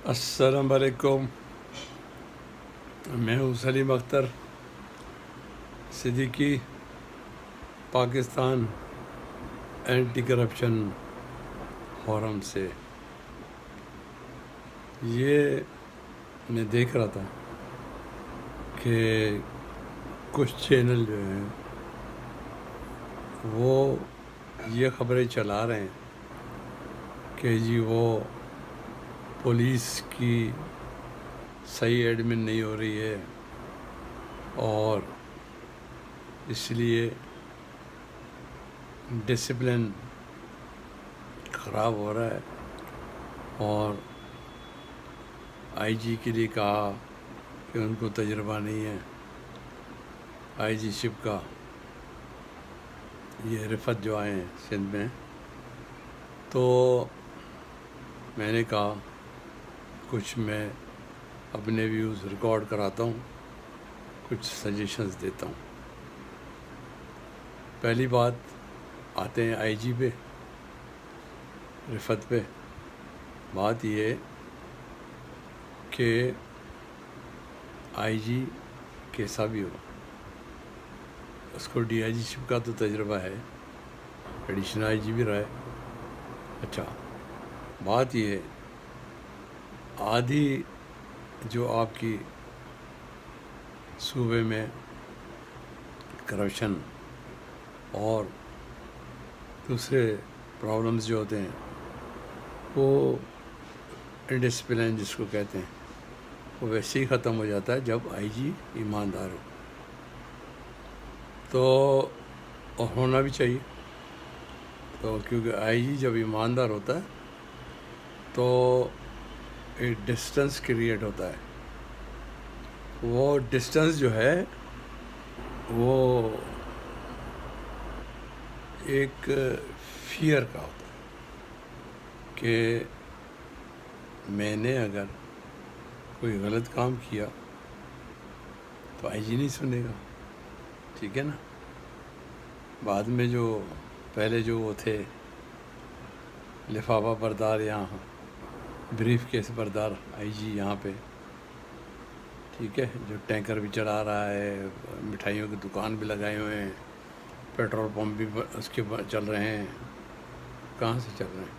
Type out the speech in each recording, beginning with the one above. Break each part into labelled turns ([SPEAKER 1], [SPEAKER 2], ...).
[SPEAKER 1] السلام علیکم. میں ہوں Salim Akhtar Siddiqui, Pakistan anti corruption forum سے. یہ میں دیکھ رہا تھا کہ کچھ چینل جو ہیں وہ یہ خبریں چلا رہے ہیں کہ جی وہ پولیس کی صحیح ایڈمن نہیں ہو رہی ہے اور اس لیے ڈسپلن خراب ہو رہا ہے، اور آئی جی کے لیے کہا کہ ان کو تجربہ نہیں ہے. آئی جی شپ کا یہ رفت جو آئے ہیں سندھ میں، تو میں نے کہا کچھ میں اپنے ویوز ریکارڈ کراتا ہوں، کچھ سجیشنز دیتا ہوں. پہلی بات آتے ہیں آئی جی پہ، رفت پہ. بات یہ کہ آئی جی کیسا بھی ہو، اس کو ڈی آئی جی شپ کا تو تجربہ ہے، ایڈیشنل آئی جی بھی رہا ہے. اچھا، بات یہ ہے آدھی جو آپ کی صوبے میں کرپشن اور دوسرے پرابلمز جو ہوتے ہیں وہ انڈسپلن جس کو کہتے ہیں، وہ ویسے ہی ختم ہو جاتا ہے جب آئی جی ایماندار ہو. تو اور ہونا بھی چاہیے، تو کیونکہ آئی جی جب ایماندار ہوتا ہے تو ایک ڈسٹنس کریٹ ہوتا ہے. وہ ڈسٹنس جو ہے وہ ایک فیئر کا ہوتا ہے کہ میں نے اگر کوئی غلط کام کیا تو آئی جی نہیں سنے گا، ٹھیک ہے نا. بعد میں جو پہلے جو وہ تھے لفافہ بردار، یہاں بریف کیس بردار آئی جی یہاں پہ، ٹھیک ہے، جو ٹینکر بھی چلا رہا ہے، مٹھائیوں کی دکان بھی لگائے ہوئے ہیں، پیٹرول پمپ بھی اس کے چل رہے ہیں، کہاں سے چل رہے ہیں؟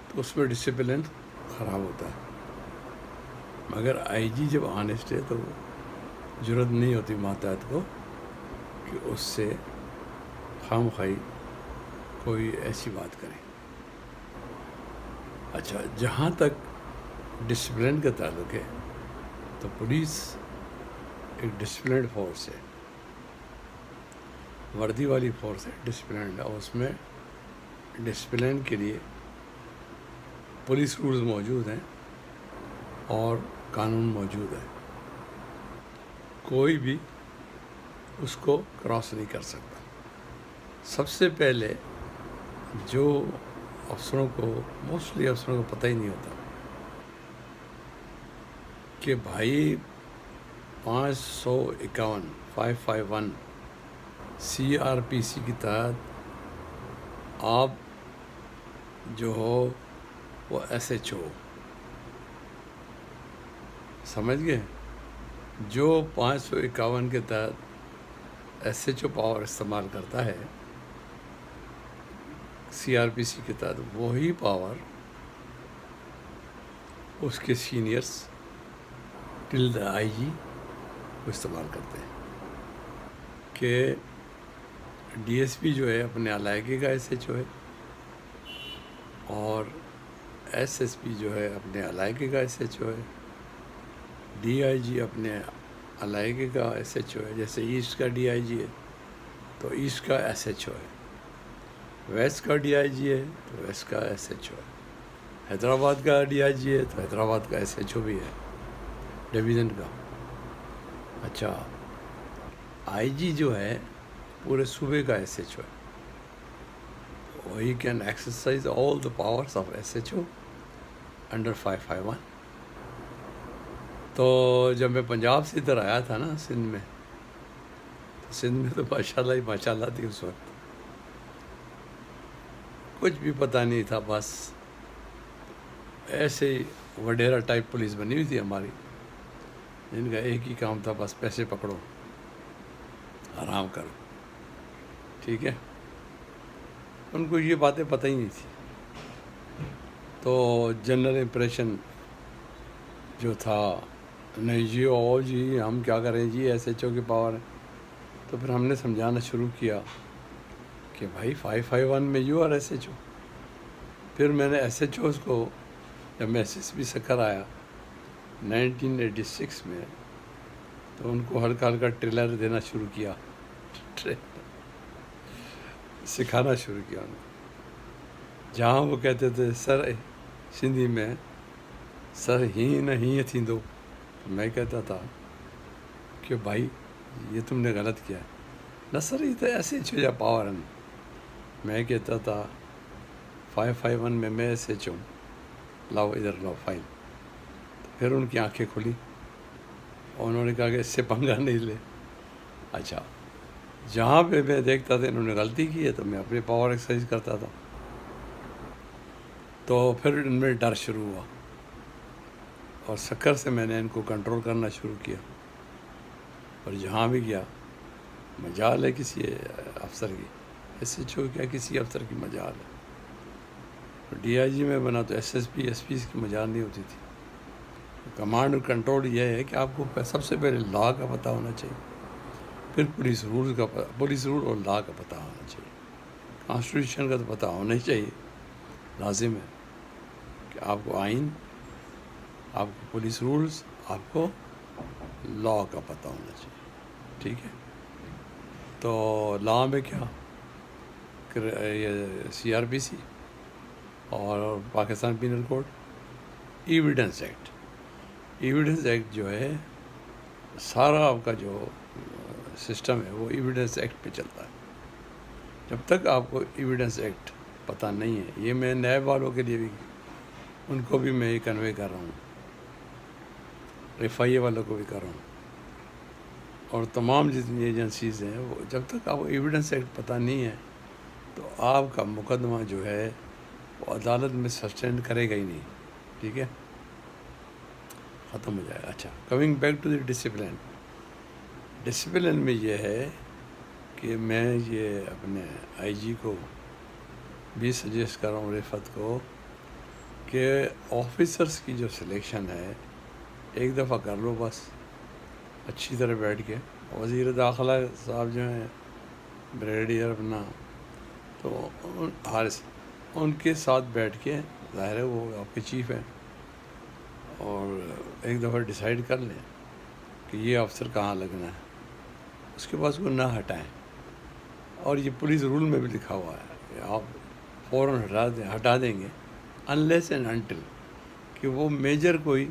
[SPEAKER 1] تو اس میں ڈسپلن خراب ہوتا ہے. مگر آئی جی جب آنیسٹ ہے تو ضرورت نہیں ہوتی ماتحت کو کہ اس سے خام خواہی کوئی ایسی بات کرے. اچھا، جہاں تک ڈسپلن کا تعلق ہے تو پولیس ایک ڈسپلنڈ فورس ہے، وردی والی فورس ہے، ڈسپلنڈ، اور اس میں ڈسپلن کے لیے پولیس رولز موجود ہیں اور قانون موجود ہے. کوئی بھی اس کو کراس نہیں کر سکتا. سب سے پہلے جو افسروں کو، موسٹلی افسروں کو پتہ ہی نہیں ہوتا کہ بھائی 551 551 سی آر پی سی کے تحت آپ جو ہو وہ ایس ایچ او، سمجھ گئے؟ جو 551 کے تحت ایس ایچ او پاور استعمال کرتا ہے سی آر پی سی کے تحت، وہی پاور اس کے سینئرس ٹل دا آئی جی کو استعمال کرتے ہیں. کہ ڈی ایس پی جو ہے اپنے علاقے کا ایس ایچ او ہے، اور ایس ایس پی جو ہے اپنے علاقے کا ایس ایچ او ہے، ڈی آئی جی اپنے علاقے کا ایس ایچ او ہے. جیسے ایسٹ کا ڈی آئی جی ہے تو ایسٹ کا ایس ایچ او ہے، ویسٹ کا ڈی آئی جی ہے تو ویسٹ کا ایس ایچ او ہے، حیدرآباد کا ڈی آئی جی ہے تو حیدرآباد کا ایس ایچ او بھی ہے ڈویژن کا. اچھا، آئی جی جو ہے پورے صوبے کا ایس ایچ او ہے. He can exercise all the powers of S H O under 551. تو جب میں پنجاب سے ادھر آیا تھا نا سندھ میں، تو سندھ میں تو ماشاء اللہ تھی. اس وقت کچھ بھی پتہ نہیں تھا، بس ایسے ہی وڈیرا ٹائپ پولیس بنی ہوئی تھی ہماری، جن کا ایک ہی کام تھا بس پیسے پکڑو، آرام کرو، ٹھیک ہے. ان کو یہ باتیں پتہ ہی نہیں تھی. تو جنرل امپریشن جو تھا، نہیں جی او جی ہم کیا کریں جی ایس ایچ او کی پاور ہے. تو پھر ہم نے سمجھانا شروع کیا کہ بھائی 551 میں you are S H O. پھر میں نے ایس ایچ اوز کو جب میں ایس ایس بی سے کر آیا 1986 میں، تو ان کو ہلکا ہلکا ٹریلر دینا شروع کیا، سکھانا شروع کیا ان کو. جہاں وہ کہتے تھے سر سندھی میں سر ہی نہ ہی تھیندو، میں کہتا تھا کہ بھائی یہ تم نے غلط کیا ہے. نہ سر یہ تو ایسے ایچ او جا پاور ہے. میں کہتا تھا 551 میں میں ایس ایچ او، لاؤ ادھر لاؤ فائل. پھر ان کی آنکھیں کھلی اور انہوں نے کہا کہ اس سے پنگا نہیں لے. اچھا، جہاں پہ میں دیکھتا تھا انہوں نے غلطی کی ہے تو میں اپنی پاور ایکسرسائز کرتا تھا. تو پھر ان میں ڈر شروع ہوا اور سکر سے میں نے ان کو کنٹرول کرنا شروع کیا. اور جہاں بھی گیا مجال ہے کسی افسر کی، ایس ایچ او کیا کسی افسر کی مجال ہے. ڈی آئی جی میں بنا تو S S P S P کی مجال نہیں ہوتی تھی. کمانڈ اور کنٹرول یہ ہے کہ آپ کو سب سے پہلے لا کا پتہ ہونا چاہیے، پھر پولیس رول اور لا کا پتہ ہونا چاہیے. کانسٹیٹیوشن کا تو پتہ ہونا ہی چاہیے، لازم ہے کہ آپ کو آئین، آپ کو پولیس رولز، آپ کو لا کا پتہ ہونا چاہیے، ٹھیک ہے. تو لا میں کیا یہ سی آر پی سی اور Pakistan penal code, evidence act. Evidence act جو ہے سارا آپ کا جو سسٹم ہے وہ ایویڈنس ایکٹ پہ چلتا ہے. جب تک آپ کو ایویڈنس ایکٹ پتہ نہیں ہے، یہ میں نیب والوں کے لیے بھی ان کو بھی میں یہ کنوے کر رہا ہوں، ایف آئی اے والوں کو بھی کر رہا ہوں، اور تمام جتنی ایجنسیز ہیں وہ جب تک آپ کو ایویڈنس ایکٹ پتہ نہیں ہے تو آپ کا مقدمہ جو ہے وہ عدالت میں سسٹینڈ کرے گا ہی نہیں، ٹھیک ہے، ختم ہو جائے گا. اچھا، coming back to the discipline. Discipline میں یہ ہے کہ میں یہ اپنے آئی جی کو بھی سجیسٹ کر رہا ہوں، رفعت کو، کہ آفیسرس کی جو سلیکشن ہے ایک دفعہ کر لو بس اچھی طرح بیٹھ کے. وزیر داخلہ صاحب جو ہیں بریگیڈیئر اپنا، تو حارث، ان کے ساتھ بیٹھ کے، ظاہر ہے وہ آپ کے چیف ہیں، اور ایک دفعہ ڈیسائیڈ کر لیں کہ یہ افسر کہاں لگنا ہے، اس کے بعد کو نہ ہٹائیں. اور یہ پولیس رول میں بھی لکھا ہوا ہے کہ آپ فوراً ہٹا دیں گے انلیس اینڈ انٹل کہ وہ میجر کوئی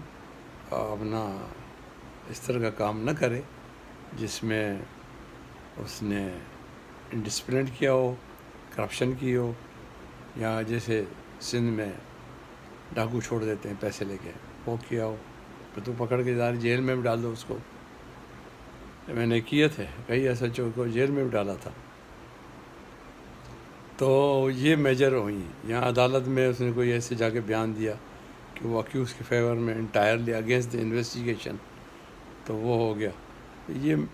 [SPEAKER 1] اپنا اس طرح کا کام نہ کرے جس میں اس نے انڈسپلنڈ کیا ہو، کرپشن کی ہو، یا جیسے سندھ میں ڈاکو چھوڑ دیتے ہیں پیسے لے کے، وہ کیا ہو پھر تو پکڑ کے جیل میں بھی ڈال دو اس کو. میں نے کیے تھے کئی ایس ایچ او کو جیل میں بھی ڈالا تھا. تو یہ میجر ہوئی. یہاں عدالت میں اس نے کوئی ایسے جا کے بیان دیا کہ وہ اکیوز کے فیور میں انٹائرلی اگینسٹ دی انویسٹیگیشن، تو وہ ہو گیا.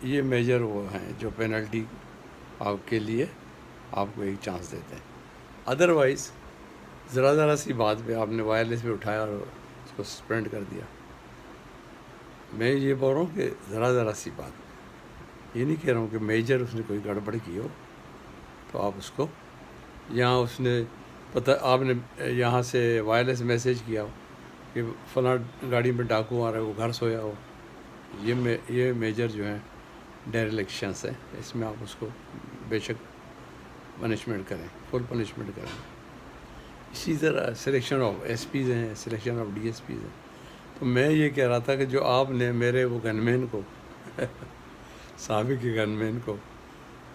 [SPEAKER 1] یہ میجر وہ ہیں جو پینلٹی آپ کے لیے آپ کو ایک چانس دیتے ہیں. ادروائز ذرا سی بات پہ آپ نے وائرلیس پہ اٹھایا اور اس کو سسپینڈ کر دیا. میں یہ بول رہا ہوں کہ ذرا سی بات، یہ نہیں کہہ رہا ہوں کہ میجر اس نے کوئی گڑبڑ کی ہو تو آپ اس کو، یہاں اس نے آپ نے یہاں سے وائرلیس میسیج کیا ہو کہ فلاں گاڑی میں ڈاکو آ رہا ہے، وہ گھر سویا ہو، یہ میجر جو ہیں ڈیریلیکشنس ہیں. اس میں آپ اس کو بے شک پنشمنٹ کریں، فل پنشمنٹ کریں. اسی طرح سلیکشن آف ایس پیز ہیں، selection of D S Ps ہیں. تو میں یہ کہہ رہا تھا کہ جو آپ نے میرے وہ گن مین کو سابق کے گن مین کو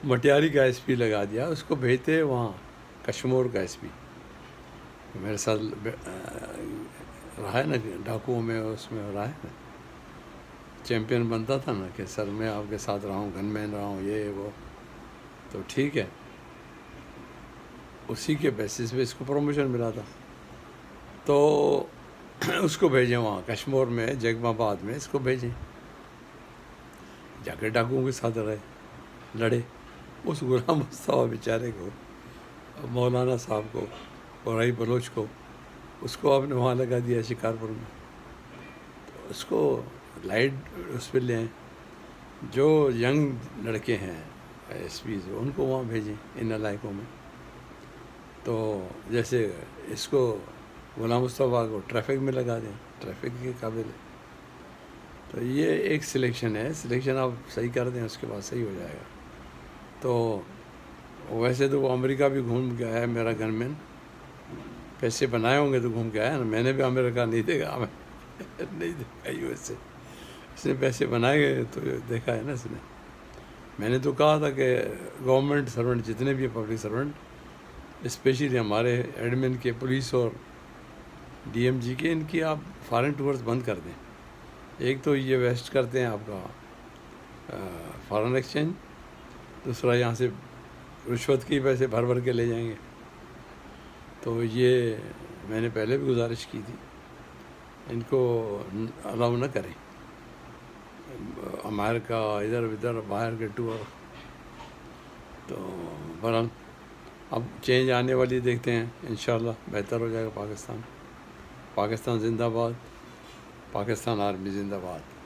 [SPEAKER 1] مٹیاری کا ایس پی لگا دیا، اس کو بھیجتے وہاں کشمور کا ایس پی. میرے ساتھ رہا ہے نا ڈاکوؤں میں، اس میں رہا ہے نا، چیمپئن بنتا تھا نا کہ سر میں آپ کے ساتھ رہا ہوں، گن مین رہا ہوں، یہ وہ. تو ٹھیک ہے، اسی کے بیسس پہ اس کو پروموشن ملا تھا. تو اس کو بھیجیں وہاں کشمور میں جیگم آباد میں، اس کو بھیجیں، جا کے ڈاکوؤں کے ساتھ لڑے. اس غلام مصطفیٰ بیچارے کو، مولانا صاحب کو، اورائی بلوچ کو، اس کو آپ نے وہاں لگا دیا شکارپور میں. تو اس کو لائٹ اس پہ لیں. جو ینگ لڑکے ہیں ایس پیز، ان کو وہاں بھیجیں ان علاقوں میں. تو جیسے اس کو غلام مصطفیٰ کو ٹریفک میں لگا دیں، ٹریفک کے قابل ہے. تو یہ ایک سلیکشن ہے، سلیکشن آپ صحیح کر دیں، اس کے بعد صحیح ہو جائے گا. تو ویسے تو وہ امریکہ بھی گھوم کے آیا ہے میرا گن مین، پیسے بنائے ہوں گے تو گھوم کے آیا نا. میں نے بھی امریکہ نہیں دیکھا، نہیں دیکھا یو ایس سے. اس نے پیسے بنائے گئے تو دیکھا ہے نا اس نے. میں نے تو کہا تھا کہ گورنمنٹ سرونٹ جتنے بھی پبلک سرونٹ، اسپیشلی ہمارے ایڈمن کے، پولیس اور ڈی ایم جی کے، ان کی آپ فارن ٹورز بند کر دیں. ایک تو یہ ویسٹ کرتے ہیں آپ کا فارن ایکسچینج، دوسرا یہاں سے رشوت کی پیسے بھر بھر کے لے جائیں گے. تو یہ میں نے پہلے بھی گزارش کی تھی، ان کو الاؤ نہ کریں امریکہ، ادھر ادھر باہر کے ٹور. تو بہرحال اب چینج آنے والی دیکھتے ہیں، انشاءاللہ بہتر ہو جائے گا پاکستان. پاکستان زندہ باد، پاکستان آرمی زندہ باد.